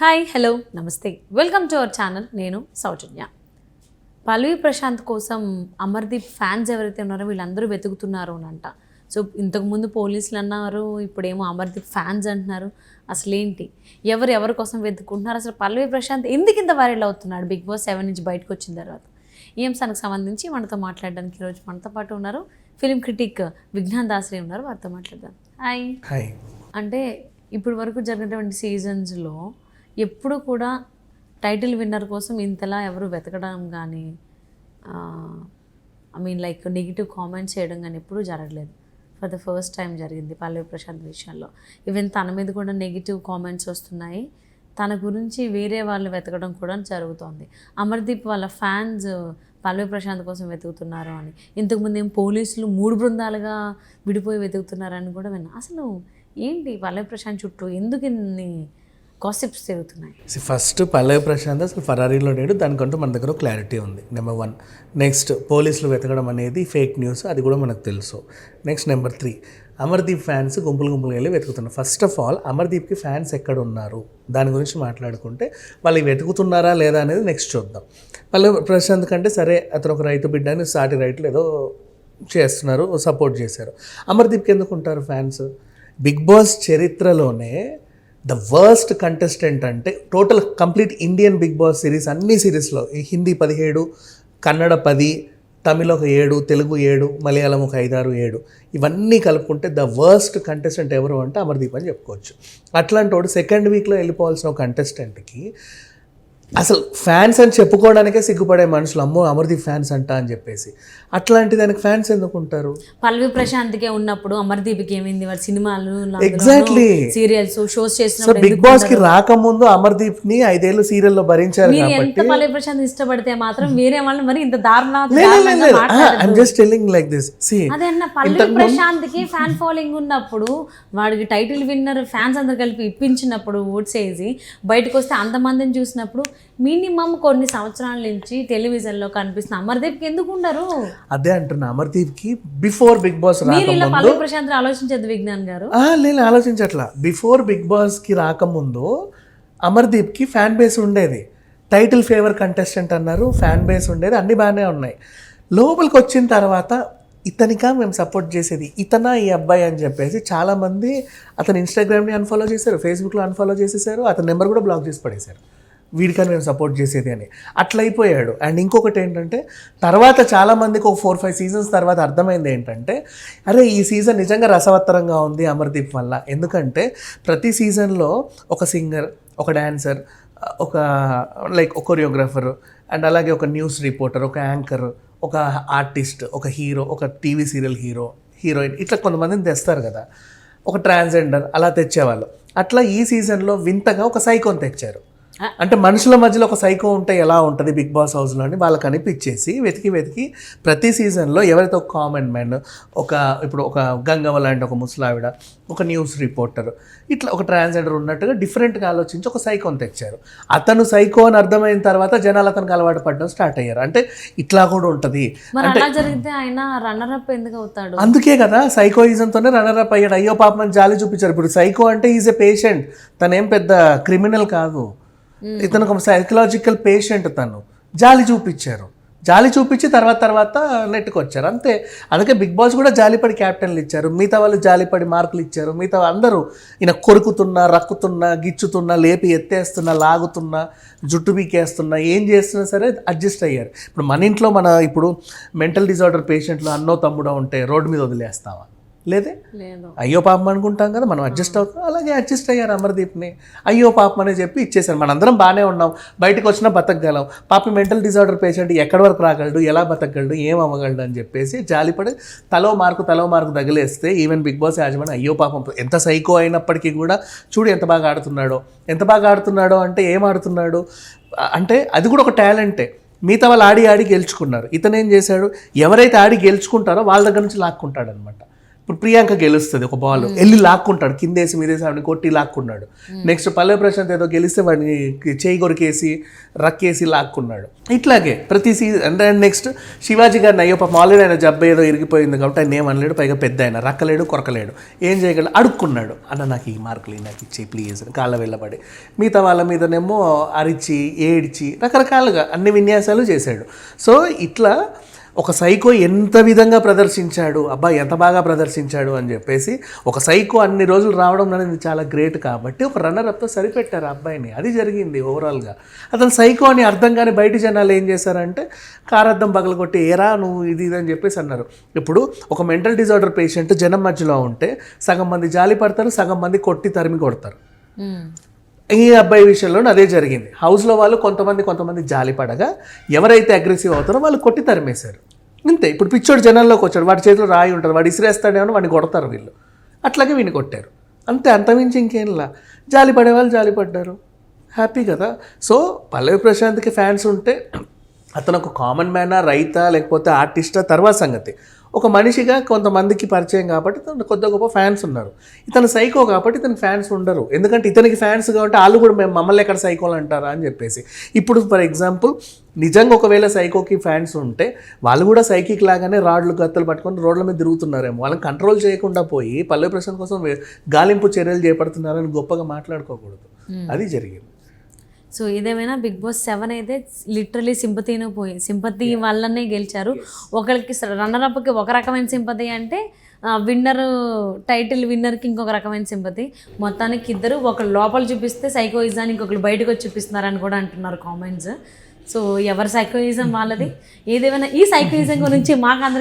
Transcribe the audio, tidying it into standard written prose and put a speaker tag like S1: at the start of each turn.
S1: Hi hello నమస్తే welcome to our channel. నేను సౌజన్య. పల్లవి ప్రశాంత్ కోసం అమర్దీప్ ఫ్యాన్స్ ఎవరైతే ఉన్నారో వీళ్ళందరూ వెతుకుతున్నారు అని అంట. సో ఇంతకుముందు పోలీసులు అన్నారు, ఇప్పుడేమో అమర్దీప్ ఫ్యాన్స్ అంటున్నారు. అసలు ఏంటి, ఎవరి కోసం వెతుకుంటున్నారు? అసలు పల్లవి ప్రశాంత్ ఎందుకు ఇంత వైరల్ అవుతున్నాడు బిగ్ బాస్ 7 నుంచి బయటకు వచ్చిన తర్వాత? ఈ అంశానికి సంబంధించి మనతో మాట్లాడడానికి ఈరోజు మనతో పాటు ఉన్నారు ఫిలిం క్రిటిక్ విజ్ఞాన్ దాసరి ఉన్నారు. వారితో మాట్లాడదాం. హాయ్. అంటే ఇప్పుడు వరకు జరిగినటువంటి సీజన్స్లో ఎప్పుడు కూడా టైటిల్ విన్నర్ కోసం ఇంతలా ఎవరు వెతకడం కానీ లైక్ నెగిటివ్ కామెంట్స్ చేయడం కానీ ఎప్పుడూ జరగలేదు. ఫర్ ద ఫస్ట్ టైం జరిగింది పల్లవి ప్రశాంత్ విషయంలో. ఈవెన్ తన మీద కూడా నెగిటివ్ కామెంట్స్ వస్తున్నాయి. తన గురించి వేరే వాళ్ళు వెతకడం కూడా జరుగుతోంది. అమర్దీప్ వాళ్ళ ఫ్యాన్స్ పల్లవి ప్రశాంత్ కోసం వెతుకుతున్నారు అని, ఇంతకుముందు ఏం పోలీసులు 3 బృందాలుగా విడిపోయి వెతుకుతున్నారని కూడా విన్నా. అసలు ఏంటి పల్లవి ప్రశాంత్ చుట్టూ ఎందుకు ఇన్ని గాసిప్స్ తిరుగుతున్నాయి?
S2: ఫస్ట్ పల్లవి ప్రశాంత్ అసలు ఫరారీలో లేడు, దానికంటూ మన దగ్గర క్లారిటీ ఉంది. నెంబర్ 1. నెక్స్ట్ పోలీసులు వెతకడం అనేది ఫేక్ న్యూస్, అది కూడా మనకు తెలుసు. నెక్స్ట్ నెంబర్ 3, అమర్దీప్ ఫ్యాన్స్ గుంపులుగా వెళ్ళి వెతుకుతున్నారు. ఫస్ట్ ఆఫ్ ఆల్ అమర్దీప్కి ఫ్యాన్స్ ఎక్కడ ఉన్నారు దాని గురించి మాట్లాడుకుంటే వాళ్ళు వెతుకుతున్నారా లేదా అనేది నెక్స్ట్ చూద్దాం. పల్లవి ప్రశాంత్ కంటే సరే అతను ఒక రైతు బిడ్డని సాటి రైతులు ఏదో చేస్తున్నారు, సపోర్ట్ చేశారు. అమర్దీప్కి ఎందుకు ఉంటారు ఫ్యాన్స్? బిగ్ బాస్ చరిత్రలోనే ద వర్స్ట్ కంటెస్టెంట్ అంటే total complete Indian Bigg Boss series అన్ని సిరీస్లో హిందీ 17, కన్నడ 10, తమిళ ఒక 7, తెలుగు 7, మలయాళం ఒక 5, 6, 7 ఇవన్నీ కలుపుకుంటే ద వర్స్ట్ కంటెస్టెంట్ ఎవరు అంటే అమర్దీప్ అని చెప్పుకోవచ్చు. అట్లాంటి వాడు సెకండ్ వీక్లో వెళ్ళిపోవాల్సిన ఒక కంటెస్టెంట్కి అసలు ఫ్యాన్స్ అని చెప్పుకోవడానికే సిగ్గుపడే మనుషులు, అమ్మో అమర్దీప్ ఫ్యాన్స్ అంట అని చెప్పేసి. అట్లాంటి దానికి ఫ్యాన్స్ ఎందుకు ఉంటారు?
S1: పల్లవి ప్రశాంత్కే ఉన్నప్పుడు అమర్దీప్కి ఏమైంది? వాడు సినిమాలు,
S2: ఎగ్జాక్ట్లీ
S1: సీరియల్స్, షోస్
S2: సో
S1: చేస్తున్నప్పుడు
S2: బిగ్ బాస్ కి రాకముందు అమర్దీప్ ని 5 ఏళ్ళు సీరియల్లో భరించారు కాబట్టి
S1: పల్లవి ప్రశాంత్ ఇష్టపడితే మాత్రం వేరే వాళ్ళు మరి ఇంత దారుణ
S2: I'm just telling like this.
S1: అదే అన్న, పల్లవి ప్రశాంత్ కి ఫ్యాన్ ఫాలోయింగ్ ఉన్నప్పుడు, వాడికి టైటిల్ విన్నర్ ఫ్యాన్స్ అందరు కలిపి ఇప్పించినప్పుడు, ఓట్స్ వేసి బయటకు వస్తే అంతమందిని చూసినప్పుడు మినిమం కొన్ని సంవత్సరాల నుంచి టెలివిజన్లో కనిపిస్తున్న అమర్దీప్కి ఎందుకు ఉండరు?
S2: అదే అంటున్నా, అమర్దీప్కి బిఫోర్ బిగ్ బాస్ రాకముందు
S1: పల్లవి ప్రశాంత్ ఆలోచించదు విజ్ఞాన్ గారు.
S2: నేను ఆలోచించట్లా. బిఫోర్ బిగ్ బాస్కి రాకముందు అమర్దీప్కి ఫ్యాన్ బేస్ ఉండేది. టైటిల్ ఫేవర్ కంటెస్టెంట్ అన్నారు, ఫ్యాన్ బేస్ ఉండేది, అన్నీ బాగానే ఉన్నాయి. లోపలికి వచ్చిన తర్వాత ఇతనికా మేము సపోర్ట్ చేసేది, ఇతనా ఈ అబ్బాయి అని చెప్పేసి చాలామంది అతను ఇన్స్టాగ్రామ్ని అన్ఫాలో చేశారు, ఫేస్బుక్లో అన్ఫాలో చేసేసారు, అతని నెంబర్ కూడా బ్లాక్ చేసి పడేశారు. వీడికని మేము సపోర్ట్ చేసేది అని అట్లా అయిపోయాడు. అండ్ ఇంకొకటి ఏంటంటే తర్వాత చాలామందికి ఒక 4-5 సీజన్స్ తర్వాత అర్థమైంది ఏంటంటే, అరే ఈ సీజన్ నిజంగా రసవత్తరంగా ఉంది అమర్దీప్ వల్ల. ఎందుకంటే ప్రతి సీజన్లో ఒక సింగర్, ఒక డాన్సర్, ఒక ఒక కొరియోగ్రాఫర్, అండ్ అలాగే ఒక న్యూస్ రిపోర్టర్, ఒక యాంకర్, ఒక ఆర్టిస్ట్, ఒక హీరో, ఒక టీవీ సీరియల్ హీరో, హీరోయిన్, ఇట్లా కొంతమందిని తెస్తారు కదా, ఒక ట్రాన్స్జెండర్ అలా తెచ్చేవాళ్ళు. అట్లా ఈ సీజన్లో వింతగా ఒక సైకోని తెచ్చారు. అంటే మనుషుల మధ్యలో ఒక సైకో ఉంటే ఎలా ఉంటుంది బిగ్ బాస్ హౌస్లో అని వాళ్ళకి అనిపించేసి వెతికి ప్రతి సీజన్లో ఎవరైతే ఒక కామన్ మ్యాన్, ఇప్పుడు ఒక గంగవ్వ లాంటి ఒక ముసలావిడ, ఒక న్యూస్ రిపోర్టర్, ఇట్లా ఒక ట్రాన్స్జెండర్ ఉన్నట్టుగా డిఫరెంట్గా ఆలోచించి ఒక సైకోని తెచ్చారు. అతను సైకో అని అర్థమైన తర్వాత జనాలు అతనికి అలవాటు పడడం స్టార్ట్ అయ్యారు. అంటే ఇట్లా కూడా ఉంటుంది అంటే
S1: జరిగితే ఆయన రన్నర్ అప్ ఎందుకు అవుతాడు?
S2: అందుకే కదా సైకోయిజంతోనే రన్నర్ అప్ అయ్యాడు. అయ్యో పాపం అని జాలి చూపించారు. ఇప్పుడు సైకో అంటే ఈజ్ ఎ పేషెంట్, తనేం పెద్ద క్రిమినల్ కాదు, ఇతను ఒక సైకలాజికల్ పేషెంట్. తను జాలి చూపించి తర్వాత నెట్కి వచ్చారు అంతే. అందుకే బిగ్ బాస్ కూడా జాలిపడి క్యాప్టెన్లు ఇచ్చారు, మిగతా వాళ్ళు జాలిపడి మార్కులు ఇచ్చారు. మిగతా అందరూ ఈయన కొరుకుతున్నా, రక్కుతున్నా, గిచ్చుతున్నా, లేపి ఎత్తేస్తున్నా, లాగుతున్నా, జుట్టు బీకేస్తున్నా, ఏం చేస్తున్నా సరే అడ్జస్ట్ అయ్యారు. ఇప్పుడు మన ఇంట్లో ఇప్పుడు మెంటల్ డిజార్డర్ పేషెంట్లు అన్నో తమ్ముడో ఉంటే రోడ్డు మీద వదిలేస్తావా? లేదే, అయ్యో పాపం అనుకుంటాం కదా, మనం అడ్జస్ట్ అవుతాం. అలాగే అడ్జస్ట్ అయ్యారు అమర్దీప్ని. అయ్యో పాపం అని చెప్పి ఇచ్చేసారు. మనందరం బాగానే ఉన్నాం, బయటకు వచ్చినా బతకగలం. పాపం మెంటల్ డిజార్డర్ పేషెంట్ ఎక్కడి వరకు రాగలడు, ఎలా బతకగలడు, ఏం అవ్వగలడు అని చెప్పేసి జాలిపడి తలో మార్కు తగిలేస్తే ఈవెన్ బిగ్ బాస్ యాజమాన్యం అయ్యో పాపం ఎంత సైకో అయినప్పటికీ కూడా చూడు ఎంత బాగా ఆడుతున్నాడో అంటే ఏం ఆడుతున్నాడు అంటే అది కూడా ఒక టాలెంటే. మిగతా వాళ్ళు ఆడి గెలుచుకున్నారు. ఇతను ఏం చేశాడు, ఎవరైతే ఆడి గెలుచుకుంటారో వాళ్ళ దగ్గర నుంచి లాక్కుంటాడు అనమాట. ఇప్పుడు ప్రియాంక గెలుస్తుంది ఒక బాల్ వెళ్ళి లాక్కుంటాడు, కిందేసి మీదేసి ఆవిడని కొట్టి లాక్కున్నాడు. నెక్స్ట్ పల్లవి ప్రశాంత్ ఏదో గెలిస్తే వాడిని చేయి కొరికేసి రక్కేసి లాక్కున్నాడు. ఇట్లాగే ప్రతి సీజన్ అంటే నెక్స్ట్ శివాజీ గారిని అయ్యో పాపం ఆల్రెడీ ఆయన జబ్బు ఏదో ఇరిగిపోయింది కాబట్టి ఆయన ఏమనలేడు, పైగా పెద్ద ఆయన రక్కలేడు కొరకలేడు, ఏం చేయగలడు, అడుక్కున్నాడు. అన్న నాకు ఈ మార్కులు నాకు ఇచ్చి ప్లీజ్ కాళ్ళ వెళ్ళబడి మిగతా వాళ్ళ మీదనేమో అరిచి ఏడ్చి రకరకాలుగా అన్ని విన్యాసాలు చేశాడు. సో ఇట్లా ఒక సైకో ఎంత విధంగా ప్రదర్శించాడు, అబ్బాయి ఎంత బాగా ప్రదర్శించాడు అని చెప్పేసి ఒక సైకో అన్ని రోజులు రావడం అనేది చాలా గ్రేట్ కాబట్టి ఒక రన్నర్అప్తో సరిపెట్టారు ఆ అబ్బాయిని. అది జరిగింది ఓవరాల్గా. అతను సైకో అని అర్థం కానీ బయట జనాలు ఏం చేశారంటే కారద్దం పగలగొట్టి ఏరా నువ్వు ఇది అని చెప్పేసి అన్నారు. ఇప్పుడు ఒక మెంటల్ డిజార్డర్ పేషెంట్ జనం మధ్యలో ఉంటే సగం మంది జాలి పడతారు, సగం మంది కొట్టి తరిమి కొడతారు. ఈ అబ్బాయి విషయంలో అదే జరిగింది. హౌస్లో వాళ్ళు కొంతమంది జాలి పడగా ఎవరైతే అగ్రెసివ్ అవుతారో వాళ్ళు కొట్టి తరిమేశారు. అంతే. ఇప్పుడు పిచ్చోడు జనాల్లోకి వచ్చాడు, వాడి చేతిలో రాయి ఉంటుంది, వాడు ఇసిరేస్తాడేమో వాడిని కొడతారు వీళ్ళు, అట్లాగే వీడిని కొట్టారు. అంతే, అంతమించి ఇంకేంలా. జాలి పడే వాళ్ళు జాలి పడ్డారు, హ్యాపీ కదా. సో పల్లవి ప్రశాంత్కి ఫ్యాన్స్ ఉంటే అతను ఒక కామన్ మ్యానా, రైతా, లేకపోతే ఆర్టిస్టా తర్వాత సంగతి. ఒక మనిషిగా కొంతమందికి పరిచయం కాబట్టి కొద్ది గొప్ప ఫ్యాన్స్ ఉన్నారు. ఇతను సైకో కాబట్టి ఇతనికి ఫ్యాన్స్ ఉండరు, ఎందుకంటే ఇతనికి ఫ్యాన్స్ కాబట్టి వాళ్ళు కూడా మేము మమ్మల్ని ఎక్కడ సైకోలు అంటారా అని చెప్పేసి. ఇప్పుడు ఫర్ ఎగ్జాంపుల్ నిజంగా ఒకవేళ సైకోకి ఫ్యాన్స్ ఉంటే వాళ్ళు కూడా సైకిక్ లాగానే రాడ్లు గత్తలు పట్టుకొని రోడ్ల మీద తిరుగుతున్నారేమో. వాళ్ళని కంట్రోల్ చేయకుండా పోయి పల్లవి ప్రశాంత్ కోసం గాలింపు చర్యలు చేపడుతున్నారని గొప్పగా మాట్లాడుకోకూడదు. అది జరిగింది.
S1: సో ఏదేమైనా బిగ్ బాస్ 7 అయితే లిటరలీ సింపతి వల్లనే గెలిచారు. ఒకరికి రన్నర్అప్కి ఒక రకమైన సింపతి అంటే విన్నర్ టైటిల్ విన్నర్కి ఇంకొక రకమైన సింపతి. మొత్తానికి ఇద్దరు ఒకరు లోపల చూపిస్తే సైకోయిజాన్ని ఇంకొకరు బయటకు వచ్చి చూపిస్తున్నారని కూడా అంటున్నారు కామెంట్స్. సో ఎవరి సైకోయిజం వాళ్ళది. ఏదేమైనా ఈ సైకోయిజం గురించి మాకు అందరికీ